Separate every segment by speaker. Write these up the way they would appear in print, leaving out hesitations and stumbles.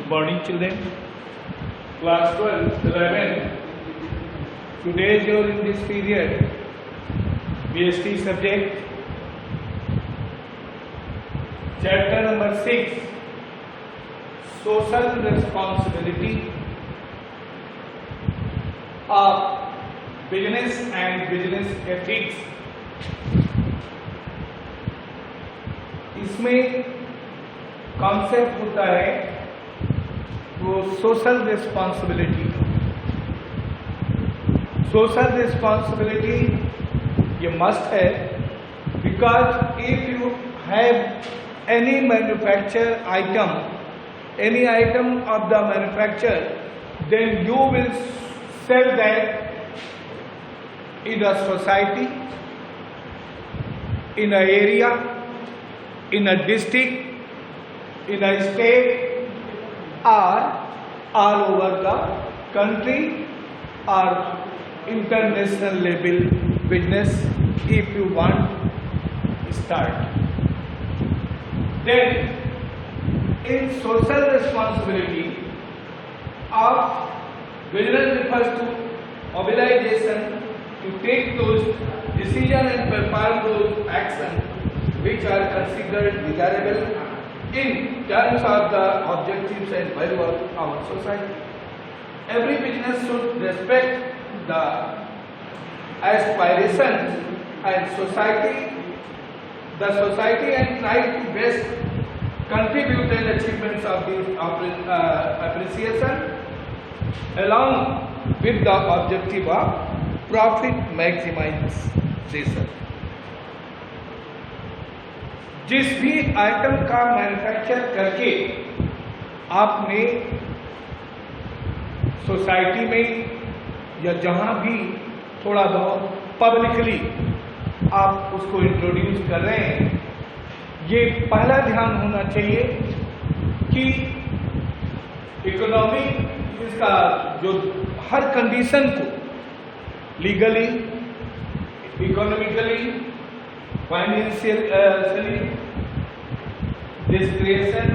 Speaker 1: Good morning, children. Class 12, 11. Today during this period, BST subject, chapter number 6, social responsibility of business and business ethics. इसमें concept होता है वो social responsibility. Social responsibility ये must है, because if you have any manufacture item, any item of the manufacture, then you will sell that in a society, in a area, in a district, in a state, or all over the country or international level business if you want to start. Then in social responsibility of business refers to mobilization to take those decisions and perform those actions which are considered desirable in terms of the objectives and value of our society. Every business should respect the aspirations and the society and try to best contribute and achievements of this appreciation along with the objective of profit maximization. जिस भी item का manufacture करके आपने society में या जहां भी थोड़ा बहुत पब्लिकली आप उसको इंट्रोड्यूस कर रहे हैं, ये पहला ध्यान होना चाहिए कि इकोनॉमिक इसका जो हर कंडीशन को legally, economically, financially, discretion,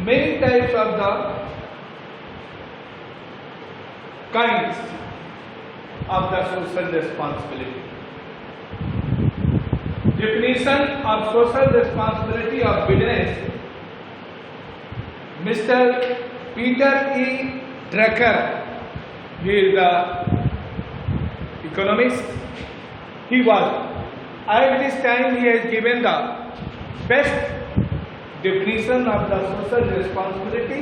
Speaker 1: many types of the kinds of the social responsibility. Definition of social responsibility of business. Mr. Peter E. Drucker, he is the economist. He was. At this time he has given the best definition of the social responsibility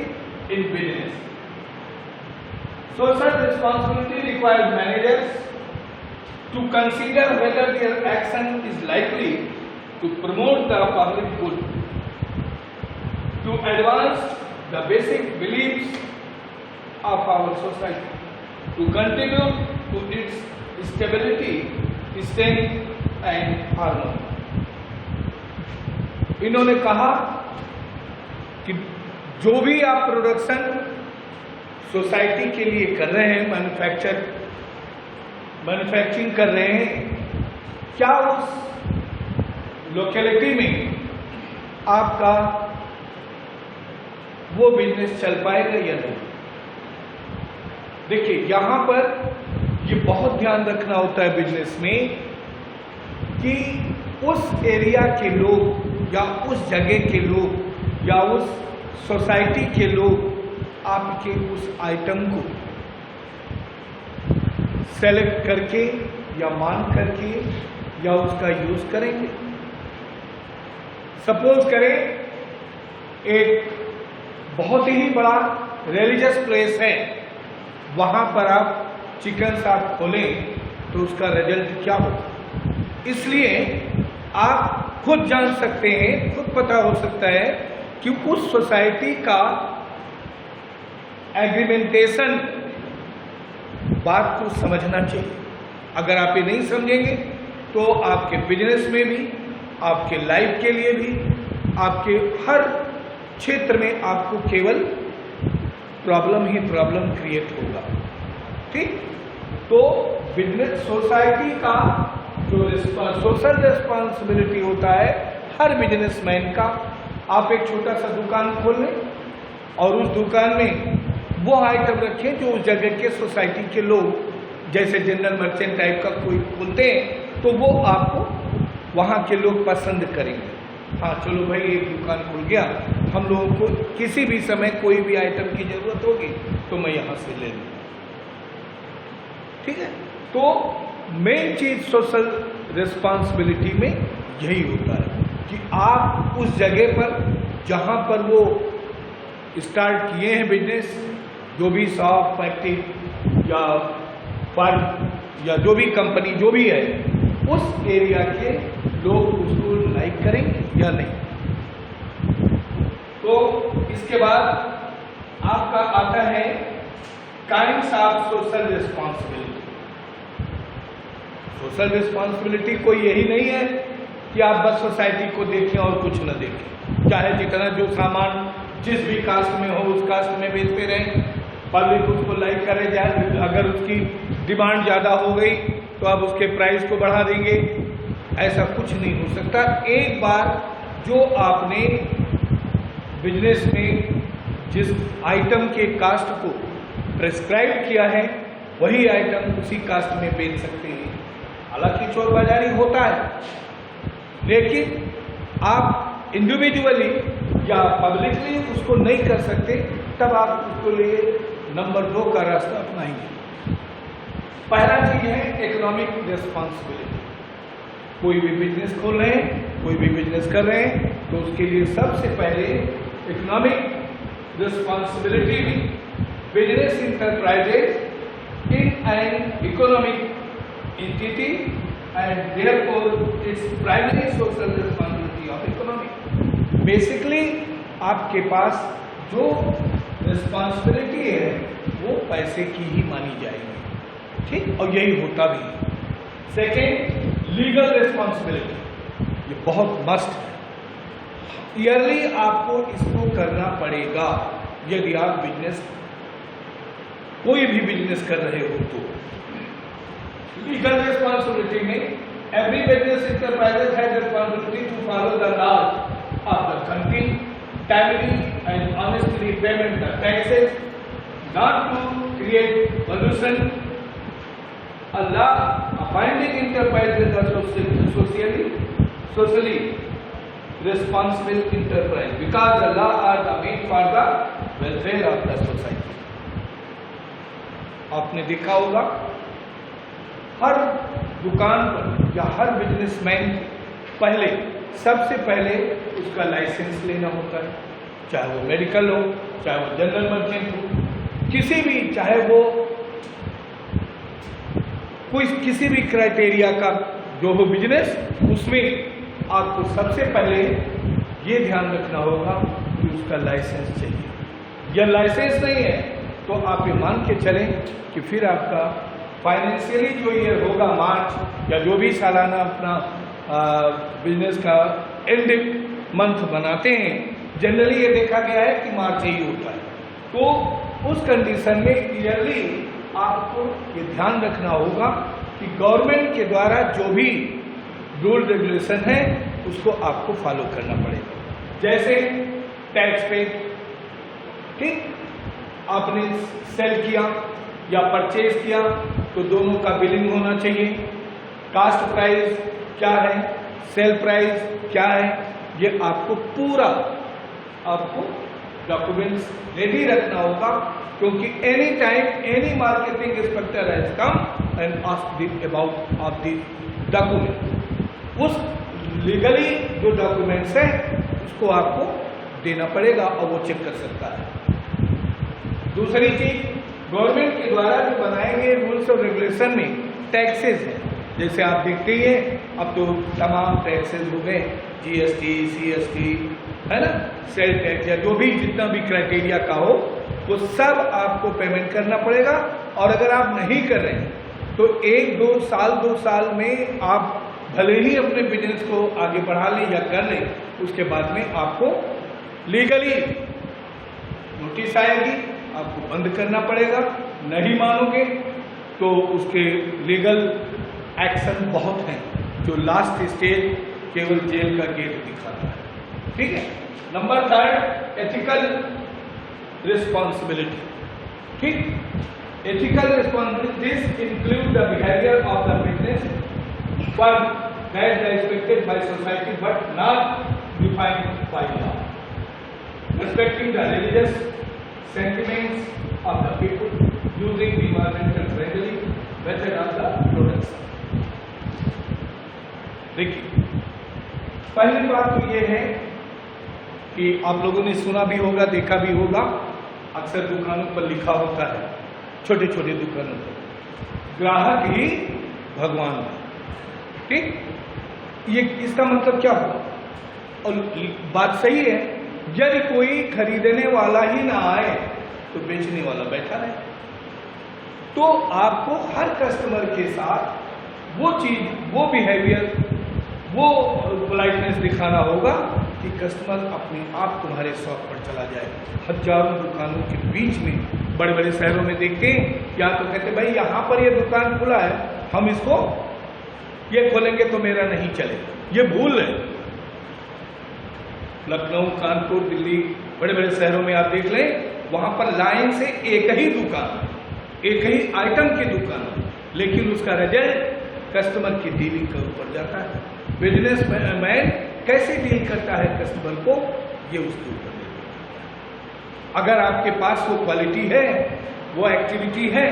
Speaker 1: in business. Social responsibility requires managers to consider whether their action is likely to promote the public good, to advance the basic beliefs of our society, to contribute to its stability, strength and harmony. इन्होंने कहा कि जो भी आप production society के लिए कर रहे हैं, मैन्युफैक्चरिंग कर रहे हैं, क्या उस लोकेलिटी में आपका वो बिजनेस चल पाएगा या नहीं। देखिए, यहां पर ये बहुत ध्यान रखना होता है बिजनेस में कि उस एरिया के लोग या उस जगह के लोग या उस सोसाइटी के लोग आपके उस आइटम को सेलेक्ट करके या मान करके या उसका यूज करेंगे। सपोज करें एक बहुत ही बड़ा रिलीजियस प्लेस है, वहां पर आप चिकन शॉप खोलें तो उसका रिजल्ट क्या होगा। इसलिए आप खुद जान सकते हैं, खुद पता हो सकता है कि उस सोसाइटी का एग्रीमेंटेशन बात को समझना चाहिए। अगर आप ये नहीं समझेंगे तो आपके बिजनेस में भी, आपके लाइफ के लिए भी, आपके हर क्षेत्र में आपको केवल प्रॉब्लम ही प्रॉब्लम क्रिएट होगा। ठीक, तो बिजनेस सोसाइटी का जो सोशल रिस्पॉन्सिबिलिटी होता है हर बिजनेसमैन का। आप एक छोटा सा दुकान खोल लें, और उस दुकान में वो आइटम रखें जो उस जगह के सोसाइटी के लोग, जैसे जनरल मर्चेंट टाइप का कोई बोलते हैं, तो वो आपको वहाँ के लोग पसंद करेंगे। हाँ चलो भाई एक दुकान खुल गया, हम लोगों को किसी भी समय कोई भी आइटम की ज़रूरत होगी तो मैं यहाँ से ले लूँ। ठीक है, तो मेन चीज़ सोशल रिस्पॉन्सिबिलिटी में यही होता है कि आप उस जगह पर जहाँ पर वो स्टार्ट किए हैं बिजनेस, जो भी शॉप, फैक्ट्री या फर्म या जो भी कंपनी जो भी है, उस एरिया के लोग उसको लाइक करेंगे या नहीं। तो इसके बाद आपका आता है kinds of social responsibility. Social responsibility कोई यही नहीं है कि आप बस सोसाइटी को देखें और कुछ न देखें, चाहे जितना जो सामान जिस भी कास्ट में हो उस कास्ट में बेचते रहें, पब्लिक उसको लाइक करे जाए। अगर उसकी डिमांड ज़्यादा हो गई तो आप उसके प्राइस को बढ़ा देंगे, ऐसा कुछ नहीं हो सकता। एक बार जो आपने बिजनेस में जिस आइटम के कास्ट को प्रेस्क्राइब किया है वही आइटम उसी कास्ट में बेच सकते हैं। हालांकि चोर बाजारी होता है, लेकिन आप इंडिविजुअली या पब्लिकली उसको नहीं कर सकते, तब आप उसको लिए नंबर 2 का रास्ता अपनाएंगे। पहला चीज है इकोनॉमिक रिस्पॉन्सिबिलिटी। कोई भी बिजनेस खोल रहे हैं, कोई भी बिजनेस कर रहे हैं, तो उसके लिए सबसे पहले इकोनॉमिक रिस्पॉन्सिबिलिटी में business enterprises in an economic entity and therefore its primary social responsibility of economy. Basically आपके पास जो रिस्पॉन्सिबिलिटी है वो पैसे की ही मानी जाएगी, ठीक, और यही होता भी है। सेकेंड, लीगल रिस्पॉन्सिबिलिटी, ये बहुत मस्ट है। ईयरली आपको इसको करना पड़ेगा यदि आप बिजनेस कोई भी बिजनेस कर रहे हो तो। लीगल रिस्पॉन्सिबिलिटी में every business enterprises has responsibility to follow the laws of the country, timely and honestly payment the taxes, not to create pollution. A law binding enterprises are socially responsible enterprise because the law are the made for the welfare of the society. आपने देखा होगा हर दुकान पर या हर businessman पहले सबसे पहले उसका लाइसेंस लेना होता है, चाहे वो मेडिकल हो, चाहे वो जनरल मर्चेंट हो, किसी भी, चाहे वो कोई किसी भी क्राइटेरिया का जो हो बिजनेस, उसमें आपको सबसे पहले ये ध्यान रखना होगा कि उसका लाइसेंस चाहिए। यह लाइसेंस नहीं है तो आप ये मान के चलें कि फिर आपका फाइनेंशियली जो ये होगा मार्च या जो भी सालाना अपना बिजनेस का एंड मंथ बनाते हैं, जनरली ये देखा गया है कि मार्च ही होता है। तो उस कंडीशन में ईयरली आपको ये ध्यान रखना होगा कि गवर्नमेंट के द्वारा जो भी रूल रेगुलेशन है उसको आपको फॉलो करना पड़ेगा। जैसे टैक्स पे, ठीक, आपने सेल किया या परचेज किया तो दोनों का बिलिंग होना चाहिए। कास्ट प्राइस क्या है, सेल प्राइस क्या है, ये आपको पूरा आपको डॉक्यूमेंट्स रेडी रखना होगा, क्योंकि any time any marketing inspector has come and asked about of the document. उस लीगली जो डॉक्यूमेंट्स हैं उसको आपको देना पड़ेगा और वो चेक कर सकता है। दूसरी चीज, गवर्नमेंट के द्वारा जो बनाए गए रूल्स और रेगुलेशन में टैक्सेस हैं, जैसे आप देखते ही हैं अब तो तमाम टैक्सेस हो गए, जीएसटी, सीएसटी, है ना, सेल टैक्स या जो भी जितना भी क्राइटेरिया का हो वो सब आपको पेमेंट करना पड़ेगा। और अगर आप नहीं कर रहे हैं तो 2 साल में आप भले ही अपने बिजनेस को आगे बढ़ा लें या कर लें, उसके बाद में आपको लीगली नोटिस आएगी, आपको बंद करना पड़ेगा। नहीं मानोगे तो उसके लीगल एक्शन बहुत हैं, जो लास्ट स्टेज केवल जेल का गेट दिखाता है, ठीक है। Number 3, ethical responsibility. ठीक, ethical responsibility, this include the behavior of the business firm that is expected by society but not defined by law. Respecting the religious sentiments of the people, using the environmental friendly method of the production. देखिए, पहली बात तो ये है कि आप लोगों ने सुना भी होगा, देखा भी होगा, अक्सर दुकानों पर लिखा होता है, छोटे छोटे दुकानों पर, ग्राहक ही भगवान है। ठीक, ये इसका मतलब क्या हुआ? और बात सही है, यदि कोई खरीदने वाला ही ना आए तो बेचने वाला बैठा रहे। तो आपको हर कस्टमर के साथ वो चीज, वो बिहेवियर, वो पोलाइटनेस दिखाना होगा कि कस्टमर अपने आप तुम्हारे शॉप पर चला जाए। हजारों दुकानों के बीच में बड़े बड़े शहरों में देखते हैं, या तो कहते भाई यहाँ पर ये दुकान खुला है, हम इसको ये खोलेंगे तो मेरा नहीं चलेगा। ये भूल है। लखनऊ, कानपुर, दिल्ली, बड़े बड़े शहरों में आप देख लें, वहां पर लाइन से एक ही दुकान, एक ही आइटम की दुकान, लेकिन उसका रिजल्ट कस्टमर की डीलिंग के ऊपर जाता है। बिजनेसमैन कैसे डील करता है कस्टमर को, ये उसके ऊपर निर्भर करता है। अगर आपके पास वो क्वालिटी है, वो एक्टिविटी है,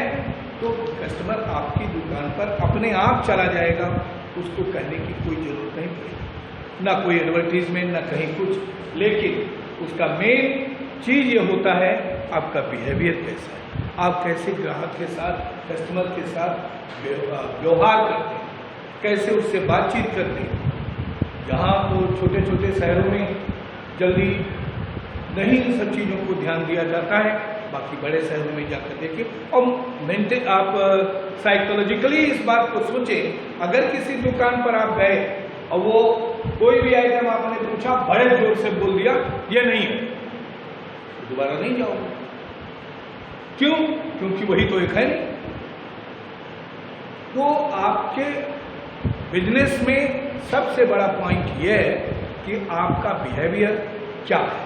Speaker 1: तो कस्टमर आपकी दुकान पर अपने आप चला जाएगा, उसको कहने की कोई जरूरत नहीं पड़ेगी, ना कोई एडवर्टीजमेंट, ना कहीं कुछ। लेकिन उसका मेन चीज ये होता है आपका बिहेवियर कैसा है, आप कैसे ग्राहक के साथ, कस्टमर के साथ व्यवहार करते हैं, कैसे उससे बातचीत करते हैं। यहाँ तो छोटे छोटे शहरों में जल्दी नहीं इन सब चीज़ों को ध्यान दिया जाता है, बाकी बड़े शहरों में जाकर देखिए। और मेंटेन, आप साइकोलॉजिकली इस बात को सोचें, अगर किसी दुकान पर आप गए और वो कोई भी आइटम आपने पूछा, बड़े जोर से बोल दिया ये नहीं है, तो दोबारा नहीं जाओगे। क्यों? क्योंकि वही तो एक है नहीं। तो आपके बिजनेस में सबसे बड़ा पॉइंट ये है कि आपका बिहेवियर क्या है।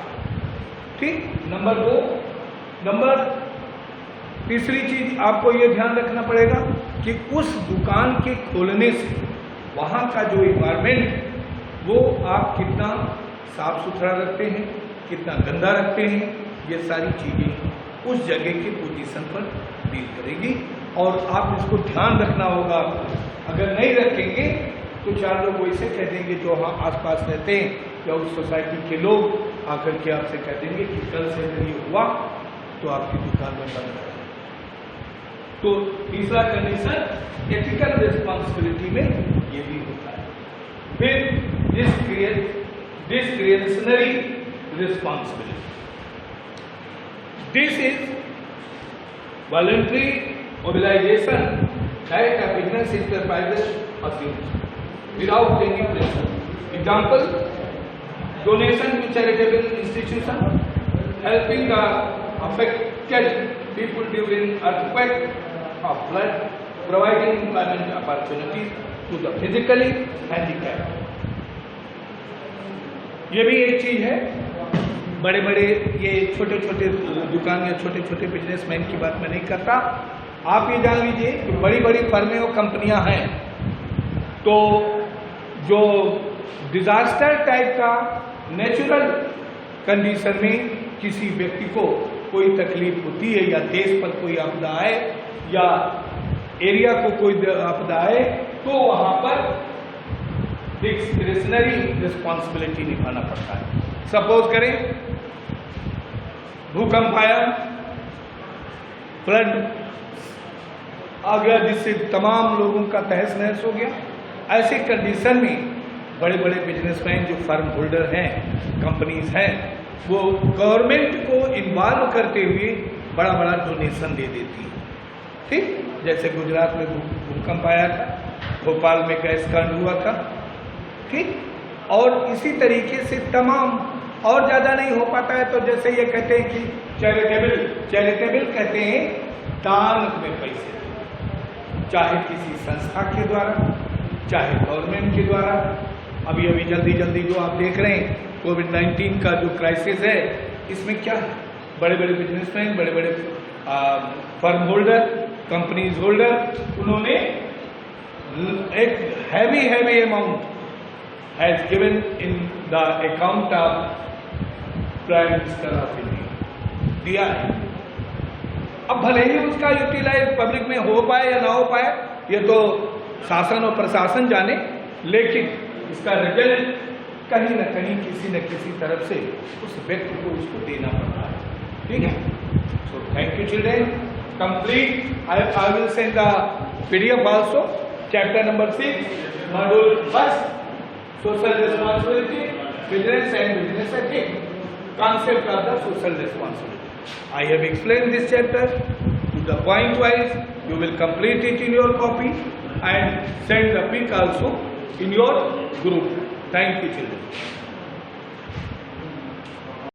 Speaker 1: ठीक, नंबर 2। नंबर तीसरी चीज आपको ये ध्यान रखना पड़ेगा कि उस दुकान के खोलने से वहाँ का जो इन्वायरमेंट, वो आप कितना साफ सुथरा रखते हैं, कितना गंदा रखते हैं, ये सारी चीज़ें उस जगह के पोजीशन पर डील करेगी। और आप इसको ध्यान रखना होगा। अगर नहीं रखेंगे तो 4 लोग वैसे कह देंगे जो हाँ आसपास रहते हैं, या उस सोसाइटी के लोग आकर के आपसे कह देंगे कि कल से अगर ये हुआ तो आपकी दुकान में बंद है। तो तीसरा कंडीशन एथिकल रिस्पॉन्सिबिलिटी में ये भी होता है। फिर discretionary responsibility, this is voluntary mobilization that a business enterprises assumes without any pressure. Example, donation to charitable institution, helping the affected people during earthquake or flood, providing employment opportunities to the physically handicapped. ये भी एक चीज है। बड़े बड़े ये छोटे छोटे दुकान या छोटे छोटे बिजनेसमैन की बात मैं नहीं करता। आप ये जान लीजिए कि बड़ी बड़ी फर्में और कंपनियां हैं, तो जो डिजास्टर टाइप का नेचुरल कंडीशन में किसी व्यक्ति को कोई तकलीफ होती है, या देश पर कोई आपदा आए, या एरिया को कोई आपदा आए, तो वहाँ पर डिस्क्रिशनरी रिस्पॉन्सिबिलिटी निभाना पड़ता है। सपोज करें भूकंप आया, फ्लड आ गया, जिससे तमाम लोगों का तहस नहस हो गया। ऐसी कंडीशन में बड़े बड़े बिजनेसमैन जो फर्म होल्डर हैं, कंपनीज हैं, वो गवर्नमेंट को इन्वॉल्व करते हुए बड़ा बड़ा डोनेशन दे देती है। ठीक, जैसे गुजरात में भूकंप आया था, भोपाल में गैस कांड हुआ था। ठीक, और इसी तरीके से तमाम, और ज़्यादा नहीं हो पाता है तो जैसे ये कहते हैं कि चैरिटेबल कहते हैं दान में पैसे, चाहे किसी संस्था के द्वारा, चाहे गवर्नमेंट के द्वारा। अभी जल्दी जो आप देख रहे हैं कोविड-19 का जो क्राइसिस है, इसमें क्या है, बड़े बड़े बिजनेसमैन, बड़े बड़े फर्म होल्डर, कंपनीज होल्डर, उन्होंने एक heavy amount has given in the account of prime minister of India, दिया है। अब भले ही उसका यूटिलाइज पब्लिक में हो पाए या ना हो पाए, ये तो शासन और प्रशासन जाने, लेकिन इसका रिजल्ट कहीं ना कहीं किसी न किसी तरफ से उस व्यक्ति को उसको देना पड़ता है, ठीक है। So thank you children, complete I will send the PDF also, chapter number 6, module 1, social responsibility, business and business ethics, concept of the social responsibility. I have explained this chapter to the point wise. You will complete it in your copy and send the pic also in your group. Thank you, children.